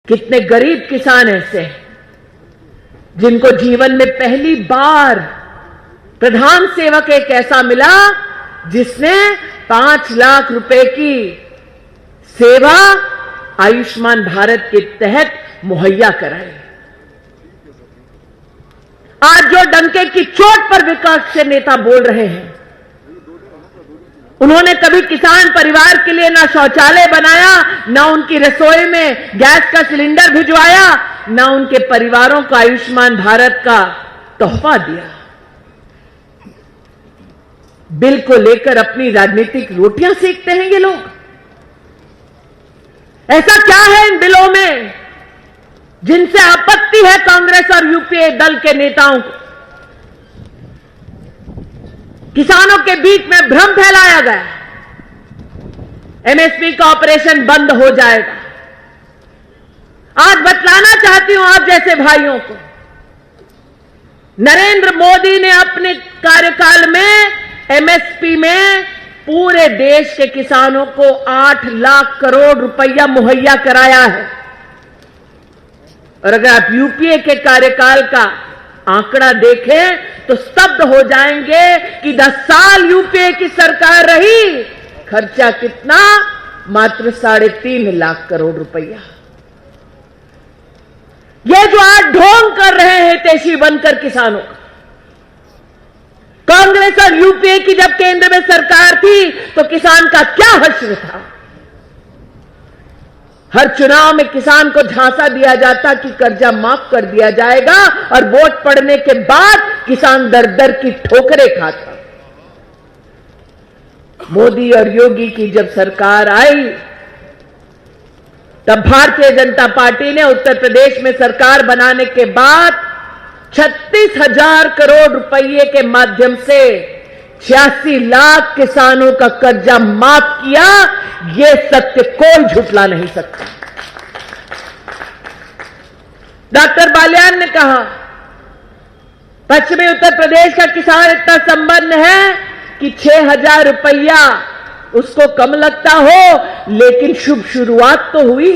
कितने गरीब किसान ऐसे हैं जिनको जीवन में पहली बार प्रधान सेवक एक ऐसा मिला जिसने 5 लाख रुपए की सेवा आयुष्मान भारत के तहत मुहैया कराई। आज जो डंके की चोट पर विपक्ष के नेता बोल रहे हैं, उन्होंने कभी किसान परिवार के लिए ना शौचालय बनाया, ना उनकी रसोई में गैस का सिलेंडर भिजवाया, ना उनके परिवारों को आयुष्मान भारत का तोहफा दिया। बिल को लेकर अपनी राजनीतिक रोटियां सेकते हैं ये लोग। ऐसा क्या है इन बिलों में जिनसे आपत्ति है कांग्रेस और यूपीए दल के नेताओं को? किसानों के बीच में भ्रम फैलाया गया, एमएसपी का ऑपरेशन बंद हो जाएगा। आज बतलाना चाहती हूं आप जैसे भाइयों को, नरेंद्र मोदी ने अपने कार्यकाल में एमएसपी में पूरे देश के किसानों को 8 लाख करोड़ रुपया मुहैया कराया है। और अगर आप यूपीए के कार्यकाल का आंकड़ा देखें तो स्तब्ध हो जाएंगे कि 10 साल यूपीए की सरकार रही, खर्चा कितना? मात्र 3.5 लाख करोड़ रुपया। ये जो आज ढोंग कर रहे हैं हितैषी बनकर किसानों का, कांग्रेस और यूपीए की जब केंद्र में सरकार थी तो किसान का क्या हश्र था? हर चुनाव में किसान को झांसा दिया जाता कि कर्जा माफ कर दिया जाएगा और वोट पड़ने के बाद किसान दर दर की ठोकरें खाता। मोदी और योगी की जब सरकार आई तब भारतीय जनता पार्टी ने उत्तर प्रदेश में सरकार बनाने के बाद 36,000 करोड़ रुपए के माध्यम से 86 लाख किसानों का कर्जा माफ किया। यह सत्य कोई झुठला नहीं सकता। डॉक्टर बालियान ने कहा, पश्चिमी उत्तर प्रदेश का किसान इतना संपन्न है कि 6,000 रुपया उसको कम लगता हो, लेकिन शुभ शुरुआत तो हुई।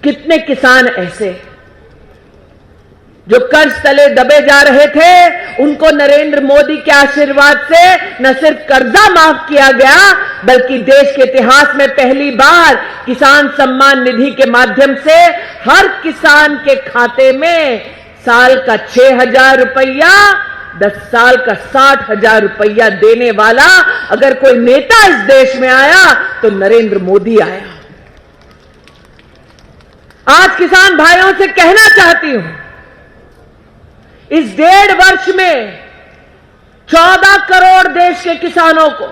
कितने किसान ऐसे जो कर्ज तले दबे जा रहे थे, उनको नरेंद्र मोदी के आशीर्वाद से न सिर्फ कर्जा माफ किया गया, बल्कि देश के इतिहास में पहली बार किसान सम्मान निधि के माध्यम से हर किसान के खाते में साल का 6,000 रुपया, 10 साल का 60,000 रुपया देने वाला अगर कोई नेता इस देश में आया तो नरेंद्र मोदी आया। आज किसान भाइयों से कहना चाहती हूं, इस 1.5 वर्ष में 14 करोड़ देश के किसानों को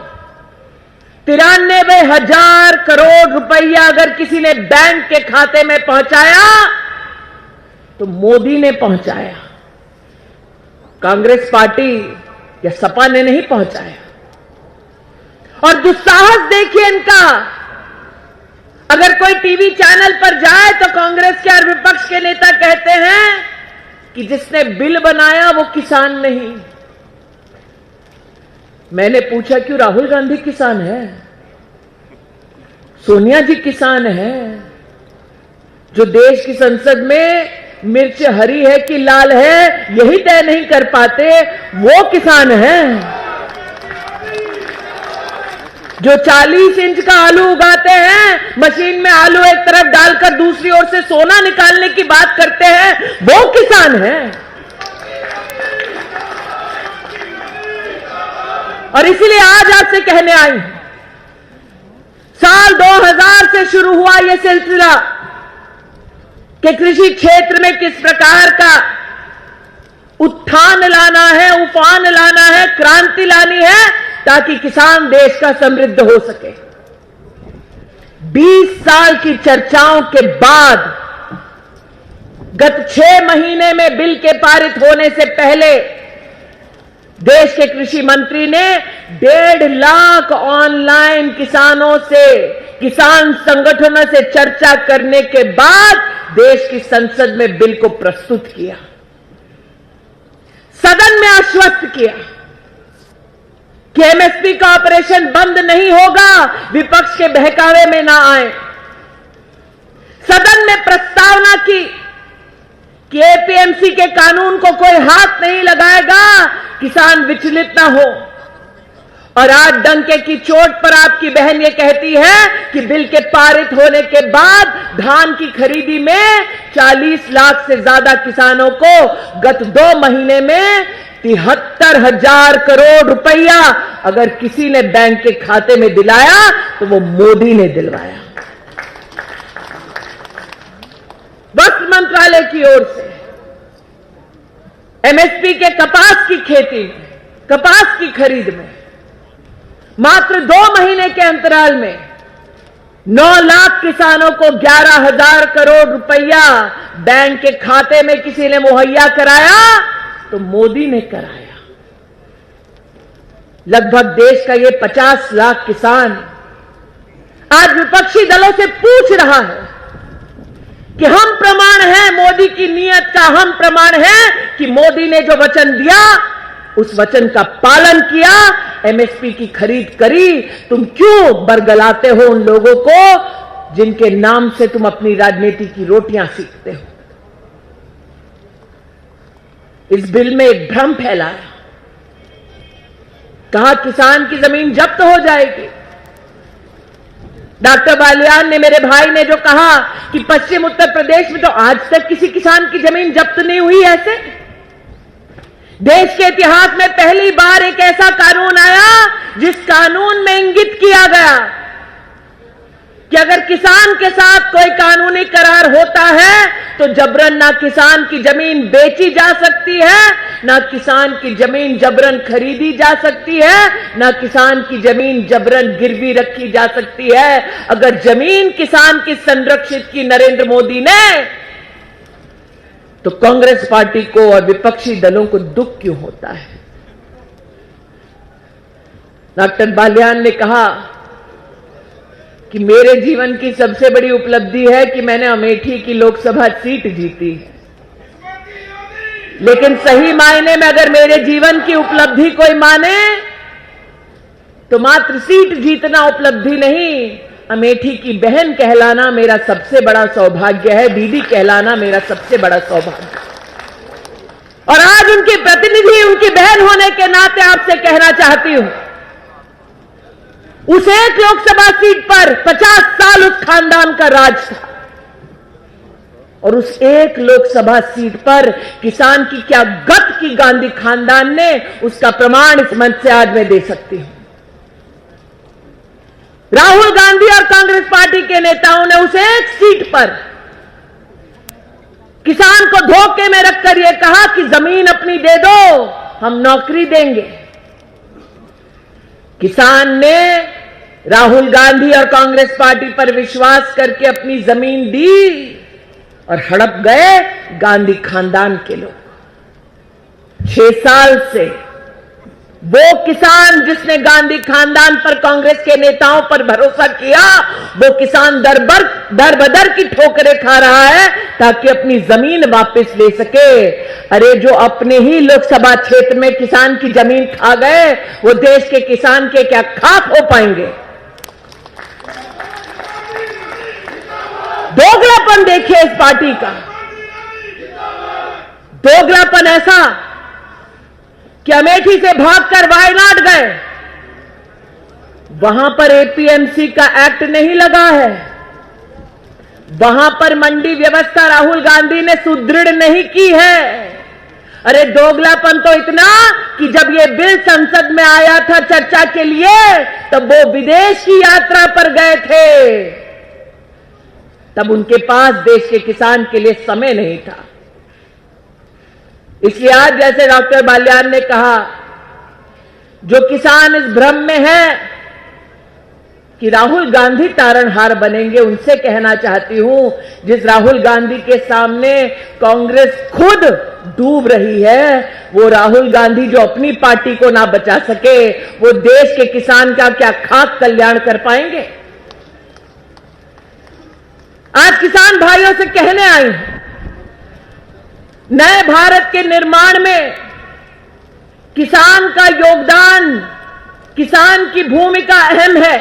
93,000 करोड़ रुपया अगर किसी ने बैंक के खाते में पहुंचाया तो मोदी ने पहुंचाया, कांग्रेस पार्टी या सपा ने नहीं पहुंचाया। और दुस्साहस देखिए इनका, अगर कोई टीवी चैनल पर जाए तो कांग्रेस के और विपक्ष के नेता कहते हैं कि जिसने बिल बनाया वो किसान नहीं। मैंने पूछा क्यों? राहुल गांधी किसान है, सोनिया जी किसान है, जो देश की संसद में मिर्च हरी है कि लाल है यही तय नहीं कर पाते, वो किसान है। जो 40 इंच का आलू उगाते हैं, मशीन में आलू एक तरफ डालकर दूसरी ओर से सोना निकालने की बात करते हैं, वो किसान है। और इसीलिए आज आपसे कहने आई हूं, साल 2000 से शुरू हुआ यह सिलसिला कि कृषि क्षेत्र में किस प्रकार का उत्थान लाना है, उफान लाना है, क्रांति लानी है, ताकि किसान देश का समृद्ध हो सके। 20 साल की चर्चाओं के बाद गत 6 महीने में बिल के पारित होने से पहले देश के कृषि मंत्री ने 1.5 लाख ऑनलाइन किसानों से, किसान संगठनों से चर्चा करने के बाद देश की संसद में बिल को प्रस्तुत किया, सदन में आश्वस्त किया कि एमएसपी का ऑपरेशन बंद नहीं होगा, विपक्ष के बहकावे में ना आए। प्रस्तावना की कि एपीएमसी के कानून को कोई हाथ नहीं लगाएगा, किसान विचलित ना हो। और आज डंके की चोट पर आपकी बहन ये कहती है कि बिल के पारित होने के बाद धान की खरीदी में 40 लाख से ज्यादा किसानों को गत 2 महीने में 73,000 करोड़ रुपया अगर किसी ने बैंक के खाते में दिलाया तो वो मोदी ने दिलवाया। वस्त्र मंत्रालय की ओर से एमएसपी के कपास की खेती में, कपास की खरीद में मात्र 2 महीने के अंतराल में 9 लाख किसानों को 11,000 करोड़ रुपया बैंक के खाते में किसी ने मुहैया कराया तो मोदी ने कराया। लगभग देश का ये 50 लाख किसान आज विपक्षी दलों से पूछ रहा है कि हम प्रमाण हैं मोदी की नीयत का, हम प्रमाण हैं कि मोदी ने जो वचन दिया उस वचन का पालन किया, एमएसपी की खरीद करी। तुम क्यों बरगलाते हो उन लोगों को जिनके नाम से तुम अपनी राजनीति की रोटियां सीखते हो? इस बिल में एक भ्रम फैलाया, कहा किसान की जमीन जब्त हो जाएगी। डॉक्टर बालियान ने, मेरे भाई ने जो कहा कि पश्चिम उत्तर प्रदेश में तो आज तक किसी किसान की जमीन जब्त नहीं हुई। ऐसे देश के इतिहास में पहली बार एक ऐसा कानून आया जिस कानून में इंगित किया गया कि अगर किसान के साथ कोई कानूनी करार होता है तो जबरन ना किसान की जमीन बेची जा सकती है, ना किसान की जमीन जबरन खरीदी जा सकती है, ना किसान की जमीन जबरन गिरवी रखी जा सकती है। अगर जमीन किसान की संरक्षित की नरेंद्र मोदी ने, तो कांग्रेस पार्टी को और विपक्षी दलों को दुख क्यों होता है? डॉक्टर बालियान ने कहा कि मेरे जीवन की सबसे बड़ी उपलब्धि है कि मैंने अमेठी की लोकसभा सीट जीती है। लेकिन सही मायने में अगर मेरे जीवन की उपलब्धि कोई माने तो मात्र सीट जीतना उपलब्धि नहीं, अमेठी की बहन कहलाना मेरा सबसे बड़ा सौभाग्य है, दीदी कहलाना मेरा सबसे बड़ा सौभाग्य। और आज उनकी प्रतिनिधि, उनकी बहन होने के नाते आपसे कहना चाहती हूं, उस एक लोकसभा सीट पर 50 साल उस खानदान का राज था और उस एक लोकसभा सीट पर किसान की क्या गत की गांधी खानदान ने, उसका प्रमाण इस मंच से आज मैं दे सकती हूं। राहुल गांधी और कांग्रेस पार्टी के नेताओं ने उस एक सीट पर किसान को धोखे में रखकर यह कहा कि जमीन अपनी दे दो, हम नौकरी देंगे। किसान ने राहुल गांधी और कांग्रेस पार्टी पर विश्वास करके अपनी जमीन दी और हड़प गए गांधी खानदान के लोग। 6 साल से वो किसान जिसने गांधी खानदान पर, कांग्रेस के नेताओं पर भरोसा किया, वो किसान दर बदर की ठोकरें खा रहा है ताकि अपनी जमीन वापस ले सके। अरे जो अपने ही लोकसभा क्षेत्र में किसान की जमीन खा गए, वो देश के किसान के क्या खाक हो पाएंगे? दोगलापन देखिए इस पार्टी का, दोगलापन ऐसा कि अमेठी से भागकर वायनाड गए, वहां पर एपीएमसी का एक्ट नहीं लगा है, वहां पर मंडी व्यवस्था राहुल गांधी ने सुदृढ़ नहीं की है। अरे दोगलापन तो इतना कि जब ये बिल संसद में आया था चर्चा के लिए, तब वो विदेश की यात्रा पर गए थे, तब उनके पास देश के किसान के लिए समय नहीं था। इसलिए आज जैसे डॉक्टर बालियान ने कहा, जो किसान इस भ्रम में है कि राहुल गांधी तारणहार बनेंगे, उनसे कहना चाहती हूं, जिस राहुल गांधी के सामने कांग्रेस खुद डूब रही है, वो राहुल गांधी जो अपनी पार्टी को ना बचा सके, वो देश के किसान का क्या खाक कल्याण कर पाएंगे? आज किसान भाइयों से कहने आई हूं, नए भारत के निर्माण में किसान का योगदान, किसान की भूमिका अहम है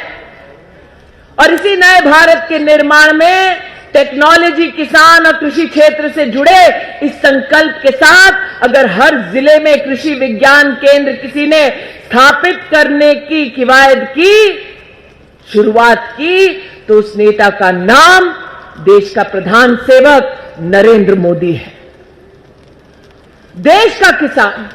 और इसी नए भारत के निर्माण में टेक्नोलॉजी, किसान और कृषि क्षेत्र से जुड़े इस संकल्प के साथ अगर हर जिले में कृषि विज्ञान केंद्र किसी ने स्थापित करने की किवायद की, शुरुआत की, तो उस नेता का नाम देश का प्रधान सेवक नरेंद्र मोदी है। देश का किसान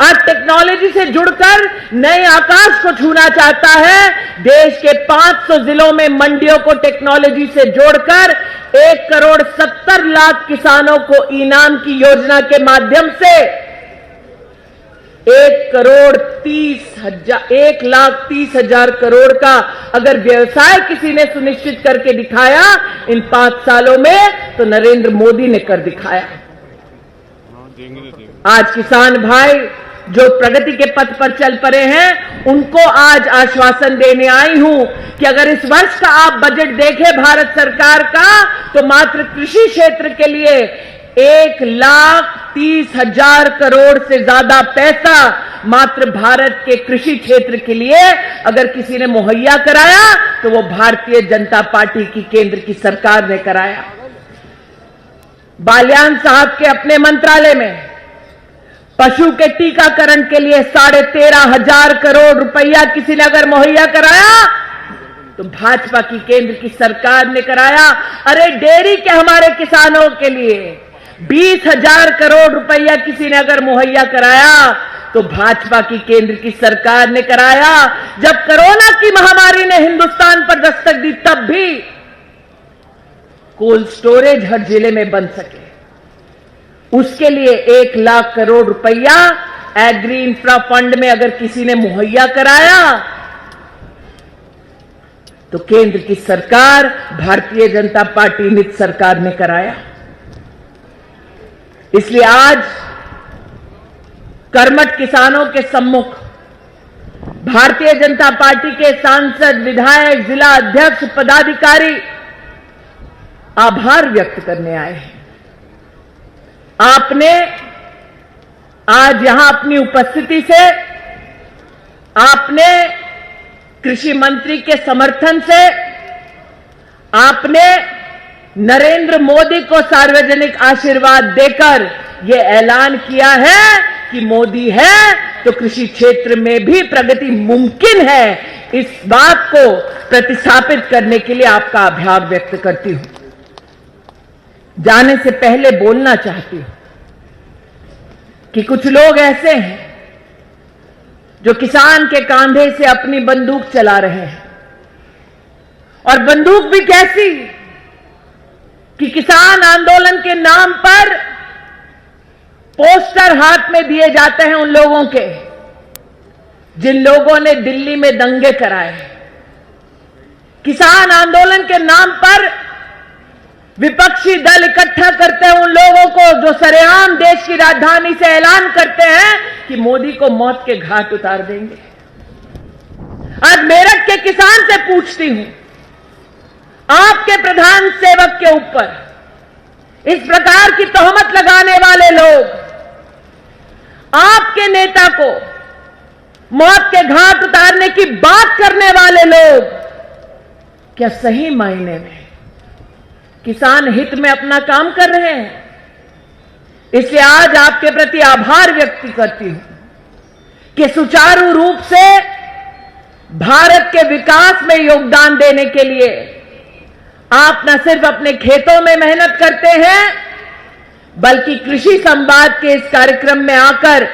आज टेक्नोलॉजी से जुड़कर नए आकाश को छूना चाहता है। देश के 500 जिलों में मंडियों को टेक्नोलॉजी से जोड़कर 1,70,00,000 किसानों को इनाम की योजना के माध्यम से 1,30,00,000 करोड़ का अगर व्यवसाय किसी ने सुनिश्चित करके दिखाया इन 5 सालों में, तो नरेंद्र मोदी ने कर दिखाया। आज किसान भाई जो प्रगति के पथ पर चल पड़े हैं, उनको आज आश्वासन देने आई हूं कि अगर इस वर्ष का आप बजट देखें भारत सरकार का, तो मात्र कृषि क्षेत्र के लिए 1,30,000 करोड़ से ज्यादा पैसा मात्र भारत के कृषि क्षेत्र के लिए अगर किसी ने मुहैया कराया, तो वो भारतीय जनता पार्टी की केंद्र की सरकार ने कराया। बाल्यान साहब के अपने मंत्रालय में पशु के टीकाकरण के लिए 13,500 करोड़ रुपया किसी ने अगर मुहैया कराया, तो भाजपा की केंद्र की सरकार ने कराया। अरे डेयरी के हमारे किसानों के लिए 20,000 करोड़ रुपया किसी ने अगर मुहैया कराया, तो भाजपा की केंद्र की सरकार ने कराया। जब कोरोना की महामारी ने हिंदुस्तान पर दस्तक दी, तब भी कोल्ड स्टोरेज हर जिले में बन सके, उसके लिए 1,00,000 करोड़ रुपया एग्री इंफ्रा फंड में अगर किसी ने मुहैया कराया, तो केंद्र की सरकार भारतीय जनता पार्टी नित सरकार ने कराया। इसलिए आज कर्मठ किसानों के सम्मुख भारतीय जनता पार्टी के सांसद, विधायक, जिला अध्यक्ष, पदाधिकारी आभार व्यक्त करने आए हैं। आपने आज यहां अपनी उपस्थिति से, आपने कृषि मंत्री के समर्थन से, आपने नरेंद्र मोदी को सार्वजनिक आशीर्वाद देकर यह ऐलान किया है कि मोदी है तो कृषि क्षेत्र में भी प्रगति मुमकिन है। इस बात को प्रतिस्थापित करने के लिए आपका आभार व्यक्त करती हूं। जाने से पहले बोलना चाहती हूं कि कुछ लोग ऐसे हैं जो किसान के कांधे से अपनी बंदूक चला रहे हैं, और बंदूक भी कैसी कि किसान आंदोलन के नाम पर पोस्टर हाथ में दिए जाते हैं उन लोगों के जिन लोगों ने दिल्ली में दंगे कराए। किसान आंदोलन के नाम पर विपक्षी दल इकट्ठा करते हैं उन लोगों को जो सरेआम देश की राजधानी से ऐलान करते हैं कि मोदी को मौत के घाट उतार देंगे। आज मेरठ के किसान से पूछती हूं, आपके प्रधान सेवक के ऊपर इस प्रकार की तोहमत लगाने वाले लोग, आपके नेता को मौत के घाट उतारने की बात करने वाले लोग, क्या सही मायने में किसान हित में अपना काम कर रहे हैं? इसलिए आज आपके प्रति आभार व्यक्त करती हूं कि सुचारू रूप से भारत के विकास में योगदान देने के लिए आप न सिर्फ अपने खेतों में मेहनत करते हैं, बल्कि कृषि संवाद के इस कार्यक्रम में आकर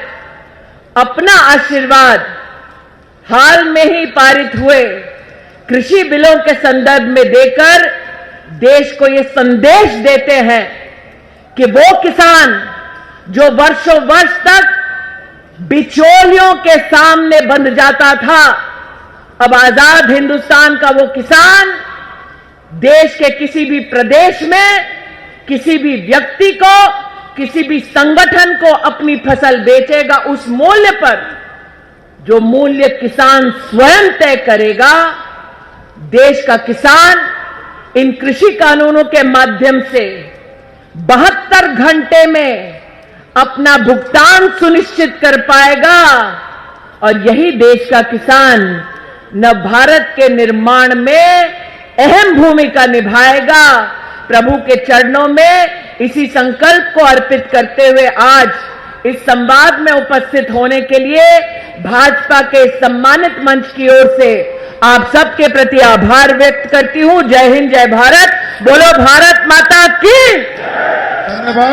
अपना आशीर्वाद हाल में ही पारित हुए कृषि बिलों के संदर्भ में देकर देश को यह संदेश देते हैं कि वो किसान जो वर्षों वर्ष तक बिचौलियों के सामने बंध जाता था, अब आजाद हिंदुस्तान का वो किसान देश के किसी भी प्रदेश में किसी भी व्यक्ति को, किसी भी संगठन को अपनी फसल बेचेगा उस मूल्य पर जो मूल्य किसान स्वयं तय करेगा। देश का किसान इन कृषि कानूनों के माध्यम से 72 घंटे में अपना भुगतान सुनिश्चित कर पाएगा, और यही देश का किसान न भारत के निर्माण में अहम भूमिका निभाएगा। प्रभु के चरणों में इसी संकल्प को अर्पित करते हुए आज इस संवाद में उपस्थित होने के लिए भाजपा के सम्मानित मंच की ओर से आप सबके प्रति आभार व्यक्त करती हूं। जय हिंद, जय भारत। बोलो भारत माता की। धन्यवाद।